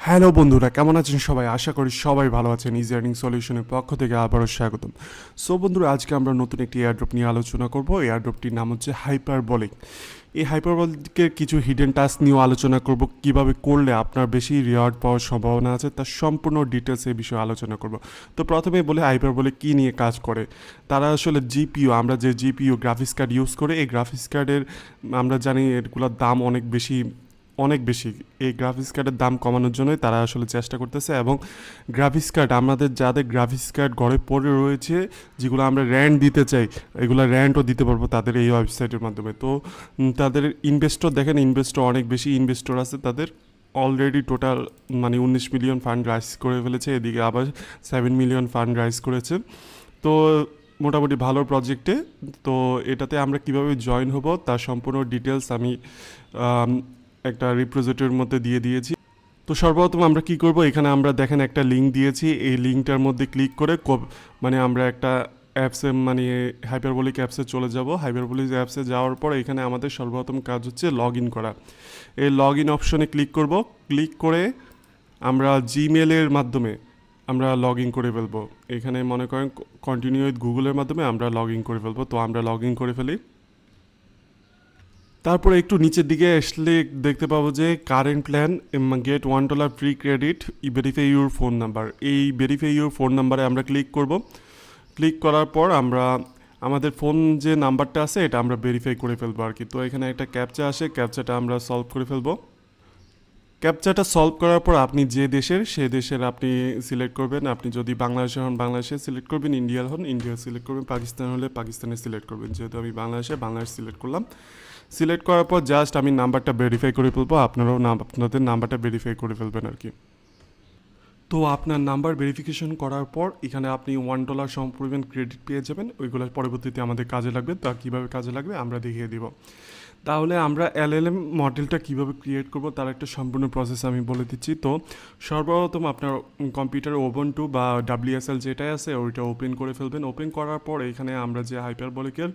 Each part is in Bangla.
হ্যালো বন্ধুরা, কেমন আছেন সবাই? আশা করি সবাই ভালো আছেন। ইজি আর্নিং সলিউশনের পক্ষ থেকে আবারও স্বাগতম। সো বন্ধুরা, আজকে আমরা নতুন একটি এয়ারড্রপ নিয়ে আলোচনা করব। এই এয়ারড্রপটির নাম হচ্ছে হাইপারবলিক। এই হাইপারবলিকের কিছু হিডেন টাস্ক নিয়েও আলোচনা করব, কিভাবে করলে আপনার বেশি রিওয়ার্ড পাওয়ার সম্ভাবনা আছে তার সম্পূর্ণ ডিটেলস এই বিষয়ে আলোচনা করব। তো প্রথমে বলে হাইপারবলিক কী নিয়ে কাজ করে। তারা আসলে জিপিইউ, আমরা যে জিপিইউ গ্রাফিক্স কার্ড ইউজ করে, এই গ্রাফিক্স কার্ডের আমরা জানি এগুলোর দাম অনেক বেশি। এই গ্রাফিক্স কার্ডের দাম কমানোর জন্যই তারা আসলে চেষ্টা করতেছে। এবং গ্রাফিক্স কার্ড, আমাদের যাদের গ্রাফিক্স কার্ড ঘরে পড়ে রয়েছে, যেগুলো আমরা র্যান্ট দিতে চাই, এগুলো র্যান্টও দিতে পারবো তাদের এই ওয়েবসাইটের মাধ্যমে। তো তাদের ইনভেস্টর দেখেন, ইনভেস্টর অনেক বেশি ইনভেস্টর আছে তাদের। Already total 19 million fund rise করে ফেলেছে, এদিকে আবার 7 মিলিয়ন ফান্ড রাইজ করেছে। তো মোটামুটি ভালো প্রজেক্টে। তো এটাতে আমরা কিভাবে জয়েন হব তার সম্পূর্ণ ডিটেলস আমি একটা রিপ্রেজেন্টেটিভের মধ্যে দিয়ে দিয়েছি। তো সর্বপ্রথম আমরা কি করব, এখানে আমরা দেখেন একটা লিঙ্ক দিয়েছি, এই লিঙ্কটার মধ্যে ক্লিক করে আমরা একটা অ্যাপসে হাইপারবলিক অ্যাপসে চলে যাব। হাইপারবলিক অ্যাপসে যাওয়ার পর এখানে আমাদের সর্বপ্রথম কাজ হচ্ছে লগ ইন করা। এই লগ ইন অপশনে ক্লিক করব। ক্লিক করে আমরা জিমেলের মাধ্যমে আমরা লগ ইন করে ফেলবো। এখানে মনে করেন কন্টিনিউ উইথ গুগলের মাধ্যমে আমরা লগ ইন করে ফেলবো। তো আমরা লগ ইন করে ফেলি। তারপরে একটু নিচের দিকে আসলে দেখতে পাবো যে current plan, get $1 free credit, verify your phone number. এই ভেরিফাই ইউর ফোন নাম্বারে আমরা ক্লিক করব। ক্লিক করার পর আমরা আমাদের ফোন যে নাম্বারটা আছে এটা আমরা ভেরিফাই করে ফেলবো আর কি। তো এখানে একটা ক্যাপচা আসে, ক্যাপচাটা আমরা সলভ করে ফেলবো। ক্যাপচাটা সলভ করার পর আপনি যে দেশের, সে দেশের আপনি সিলেক্ট করবেন। আপনি যদি বাংলাদেশে হন বাংলাদেশে সিলেক্ট করবেন, ইন্ডিয়ার হন ইন্ডিয়া সিলেক্ট করবেন, পাকিস্তান হলে পাকিস্তানে সিলেক্ট করবেন। যেহেতু আমি বাংলাদেশ সিলেক্ট করলাম। সিলেক্ট করার পর জাস্ট আমি নাম্বারটা ভেরিফাই করে ফেলবো। আপনারাও আপনাদের নাম্বারটা ভেরিফাই করে ফেলবেন আর কি। তো আপনার নাম্বার ভেরিফিকেশন করার পর এখানে আপনি $1 সমপরিমাণ ক্রেডিট পেয়ে যাবেন। ওইগুলো পরবর্তীতে আমাদের কাজে লাগবে। তা কীভাবে কাজে লাগবে আমরা দেখিয়ে দিব। তাহলে আমরা এলএলএম মডেলটা কীভাবে ক্রিয়েট করব তার একটা সম্পূর্ণ প্রসেস আমি বলে দিচ্ছি। তো সর্বপ্রথম আপনার কম্পিউটারে ওবুন্টু বা WSL যেটাই আছে ওইটা ওপেন করে ফেলবেন। ওপেন করার পর এখানে আমরা যে হাইপারবলিকের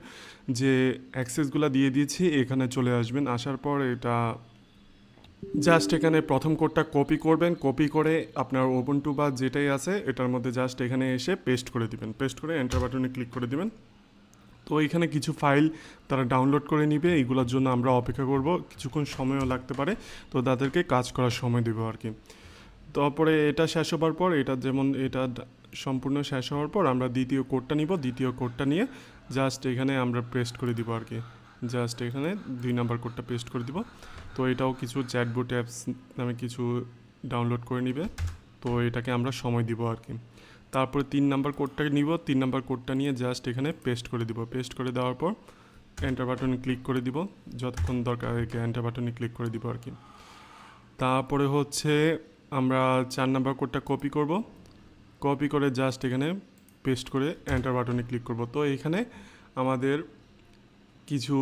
যে অ্যাক্সেসগুলো দিয়ে দিয়েছি এখানে চলে আসবেন। আসার পর এটা জাস্ট এখানে প্রথম কোডটা কপি করবেন। কপি করে আপনার ওবুন্টু বা যেটাই আছে এটার মধ্যে জাস্ট এখানে এসে পেস্ট করে দিবেন। পেস্ট করে এন্টার বাটনে ক্লিক করে দিবেন। তো এখানে কিছু ফাইল তারা ডাউনলোড করে নিবে, এইগুলোর জন্য আমরা অপেক্ষা করব, কিছুক্ষণ সময়ও লাগতে পারে। তো তাদেরকে কাজ করার সময় দেবো আর কি। তারপরে এটা শেষ হবার পর এটা সম্পূর্ণ শেষ হওয়ার পর আমরা দ্বিতীয় কোডটা নিব। দ্বিতীয় কোডটা নিয়ে জাস্ট এখানে আমরা পেস্ট করে দিব আর কি। জাস্ট এখানে 2 নম্বর কোডটা পেস্ট করে দিব। তো এটাও কিছু চ্যাটবট অ্যাপস নামে কিছু ডাউনলোড করে নিবে। তো এটাকে আমরা সময় দিব আর কি। তারপরে 3 নাম্বার কোডটা নিব। 3 নাম্বার কোডটা নিয়ে জাস্ট এখানে পেস্ট করে দিব। পেস্ট করে দেওয়ার পর এন্টার বাটনে ক্লিক করে দিব। যতক্ষণ দরকার এন্টার বাটনে ক্লিক করে দিব আর কি। তারপরে হচ্ছে আমরা 4 নাম্বার কোডটা কপি করব। কপি করে জাস্ট এখানে পেস্ট করে এন্টার বাটনে ক্লিক করব। তো এখানে আমাদের কিছু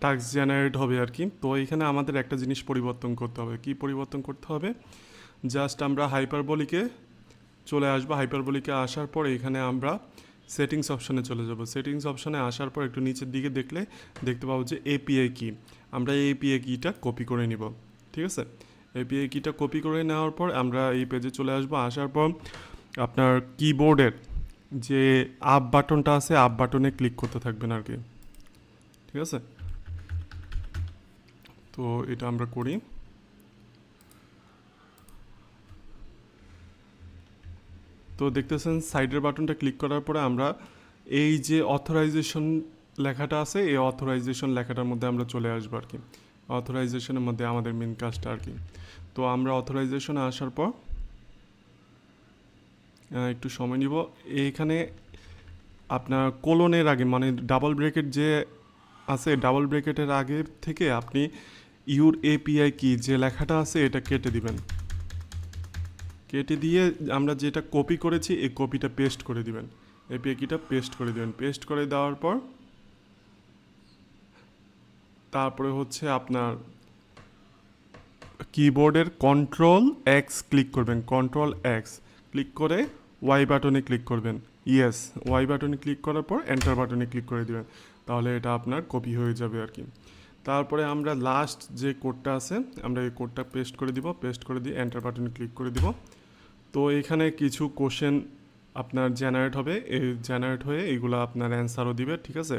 টাস্ক জেনারেট হবে আর কি। তো এখানে আমাদের একটা জিনিস পরিবর্তন করতে হবে। কি পরিবর্তন করতে হবে? জাস্ট আমরা হাইপারবলিকে চলে আসবো। হাইপারবলিকে আসার পর এখানে আমরা সেটিংস অপশানে চলে যাব। সেটিংস অপশানে আসার পর একটু নিচের দিকে দেখতে পাবো যে এপিআই কি। আমরা এই এপিআই কিটা কপি করে নিব। ঠিক আছে, এপিআই কিটা কপি করে নেওয়ার পর আমরা এই পেজে চলে আসবো। আসার পর আপনার কিবোর্ডের যে আপ বাটনটা আছে আপ বাটনে ক্লিক করতে থাকবেন আর কি। ঠিক আছে, তো এটা আমরা করি। তো দেখতেছেন সাইডের বাটনটা ক্লিক করার পরে আমরা এই যে অথরাইজেশন লেখাটা আছে এই অথরাইজেশন লেখাটার মধ্যে আমরা চলে আসবো আর কি। অথরাইজেশনের মধ্যে আমাদের মেন কাজটা আর কি। তো আমরা অথরাইজেশনে আসার পর একটু সময় নিব। এইখানে আপনার কোলনের আগে ডাবল ব্রেকেট যে আছে, ডাবল ব্রেকেটের আগে থেকে আপনি ইউর এপিআই কি যে লেখাটা আছে এটা কেটে দিবেন। কেটে দিয়ে আমরা যেটা কপি করেছি এই কপিটা পেস্ট করে দিবেন। এপিআই কিটা পেস্ট করে দিবেন। পেস্ট করে দেওয়ার পর তারপরে হচ্ছে আপনার কিবোর্ডের Ctrl+X ক্লিক করবেন। Ctrl+X ক্লিক করে ওয়াই বাটনে ক্লিক করবেন। ইয়েস, ওয়াই বাটনে ক্লিক করার পর এন্টার বাটনে ক্লিক করে দেবেন। তাহলে এটা আপনার কপি হয়ে যাবে আর কি। তারপরে আমরা লাস্ট যে কোডটা আছে আমরা এই কোডটা পেস্ট করে দিব, পেস্ট করে দিয়ে এন্টার বাটনে ক্লিক করে দিব। তো এখানে কিছু কোশ্চেন আপনার জেনারেট হবে, এই জেনারেট হয়ে এইগুলো আপনার অ্যান্সারও দিবে, ঠিক আছে।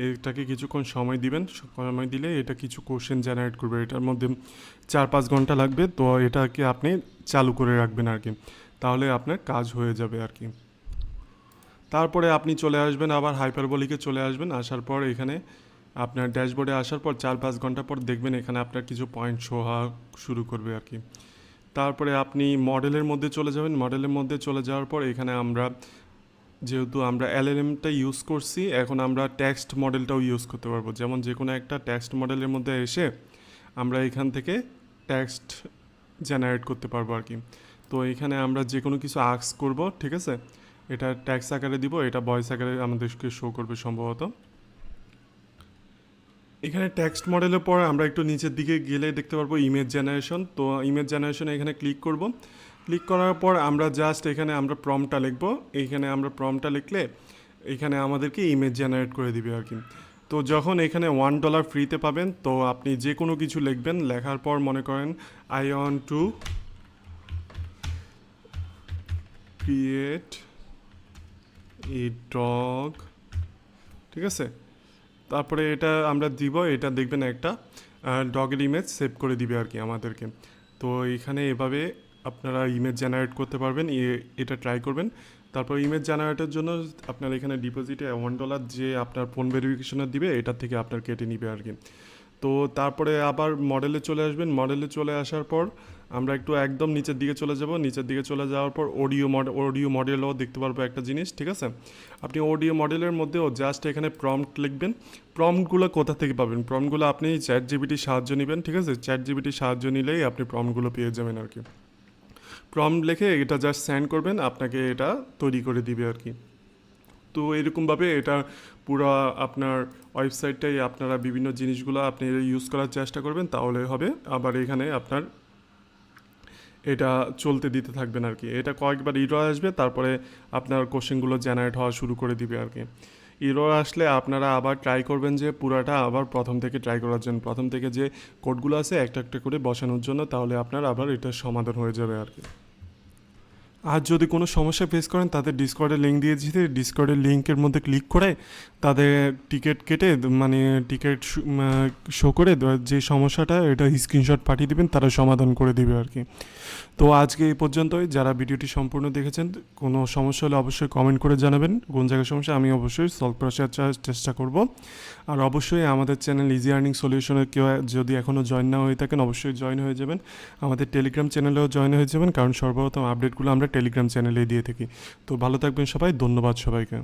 এটাকে কিছুক্ষণ সময় দিবেন, সময় দিলে এটা কিছু কোশ্চেন জেনারেট করবে। এটার মধ্যে 4-5 ঘন্টা লাগবে, তো এটাকে আপনি চালু করে রাখবেন আর কি, তাহলে আপনার কাজ হয়ে যাবে আর কি। তারপরে আপনি চলে আসবেন আবার হাইপারবলিকে চলে আসবেন, আসার পর এখানে আপনার ড্যাশবোর্ডে আসার পর 4-5 ঘন্টা পর দেখবেন এখানে আপনার কিছু পয়েন্ট শো হওয়া শুরু করবে আর কি। তারপরে আপনি মডেলের মধ্যে চলে যাবেন, মডেলের মধ্যে চলে যাওয়ার পর এখানে আমরা যেহেতু আমরা এলএলএমটা ইউজ করছি, এখন আমরা টেক্সট মডেলটাও ইউজ করতে পারবো। যেমন যে কোনো একটা টেক্সট মডেলের মধ্যে এসে আমরা এখান থেকে টেক্সট জেনারেট করতে পারবো আর কি। তো এখানে আমরা যে কোনো কিছু আস্ক করব, ঠিক আছে, এটা টেক্সট আকারে দিব, এটা ভয়েস আকারে আমাদেরকে শো করবে সম্ভবত। এখানে টেক্সট মডেলের পর আমরা একটু নিচের দিকে গেলে দেখতে পারবো ইমেজ জেনারেশন। তো ইমেজ জেনারেশনে এখানে ক্লিক করব, ক্লিক করার পর আমরা জাস্ট এখানে আমরা প্রম্পটটা লিখব। এইখানে আমরা প্রম্পটটা লিখলে এখানে আমাদেরকে ইমেজ জেনারেট করে দিবে আর কি। তো যখন এখানে $1 ফ্রিতে পাবেন, তো আপনি যে কোনো কিছু লিখবেন, লেখার পর মনে করেন I want to create a dog, ঠিক আছে। তারপরে এটা আমরা দিব, এটা দেখবেন একটা ডগের ইমেজ সেভ করে দিবে আর কি আমাদেরকে। তো এখানে এভাবে আপনারা ইমেজ জেনারেট করতে পারবেন, এটা ট্রাই করবেন। তারপর ইমেজ জেনারেটের জন্য আপনার এখানে ডিপোজিটে $1 যে আপনার ফোন ভেরিফিকেশনে দিবে, এটা থেকে আপনার কেটে নিবে আর কি। তো তারপরে আবার মডেলে চলে আসবেন, মডেলে চলে আসার পর আমরা একটু একদম নিচের দিকে চলে যাব, নিচের দিকে চলে যাওয়ার পর অডিও মডেলও দেখতে পারবো একটা জিনিস, ঠিক আছে। আপনি অডিও মডেলের মধ্যেও জাস্ট এখানে প্রম্পট লিখবেন। প্রম্পটগুলো কোথা থেকে পাবেন? প্রম্পটগুলো আপনি চ্যাটজিপিটির সাহায্য নেবেন, ঠিক আছে। চ্যাটজিপিটির সাহায্য নিলেই আপনি প্রম্পটগুলো পেয়ে যাবেন আর কি। প্রম্পট লিখে এটা জাস্ট সেন্ড করবেন, আপনাকে এটা তৈরি করে দিবে আর কি। তো এরকমভাবে এটা পুরো আপনার ওয়েবসাইটটাই আপনারা বিভিন্ন জিনিসগুলো আপনি ইউজ করার চেষ্টা করবেন, তাহলে হবে। আবার এখানে আপনার এটা চলতে দিতে থাকবেন আর কি। এটা কয়েকবার ইরর আসবে, তারপরে আপনার কোশ্চেনগুলো জেনারেট হওয়া শুরু করে দিবে আর কি। ইরর আসলে আপনারা আবার ট্রাই করবেন যে পুরাটা আবার প্রথম থেকে ট্রাই করার জন্য, প্রথম থেকে যে কোডগুলো আছে একটা একটা করে বসানোর জন্য, তাহলে আপনার আবার এটার সমাধান হয়ে যাবে আর কি। আর যদি কোনো সমস্যা ফেস করেন, তাদের ডিসকর্ডের লিঙ্ক দিয়ে দিতে, ডিসকর্ডের লিঙ্কের মধ্যে ক্লিক করে তাদের টিকিট কেটে মানে টিকিট শো করে যে সমস্যাটা এটা স্ক্রিনশট পাঠিয়ে দেবেন, তারা সমাধান করে দেবে আর কি। তো আজকে এই পর্যন্তই। যারা ভিডিওটি সম্পূর্ণ দেখেছেন, কোনো সমস্যা হলে অবশ্যই কমেন্ট করে জানাবেন কোন জায়গায় সমস্যা, আমি অবশ্যই সলভ করার চেষ্টা করব। আর অবশ্যই আমাদের চ্যানেল ইজি আর্নিং সলিউশনে কেউ যদি এখনও জয়েন না হয়ে থাকেন, অবশ্যই জয়েন হয়ে যাবেন। আমাদের টেলিগ্রাম চ্যানেলেও জয়েন হয়ে যাবেন, কারণ সর্বপ্রথম আপডেটগুলো আমরা টেলিগ্রাম চ্যানেলেই দিয়ে থাকি। তো ভালো থাকবেন সবাই, ধন্যবাদ সবাইকে।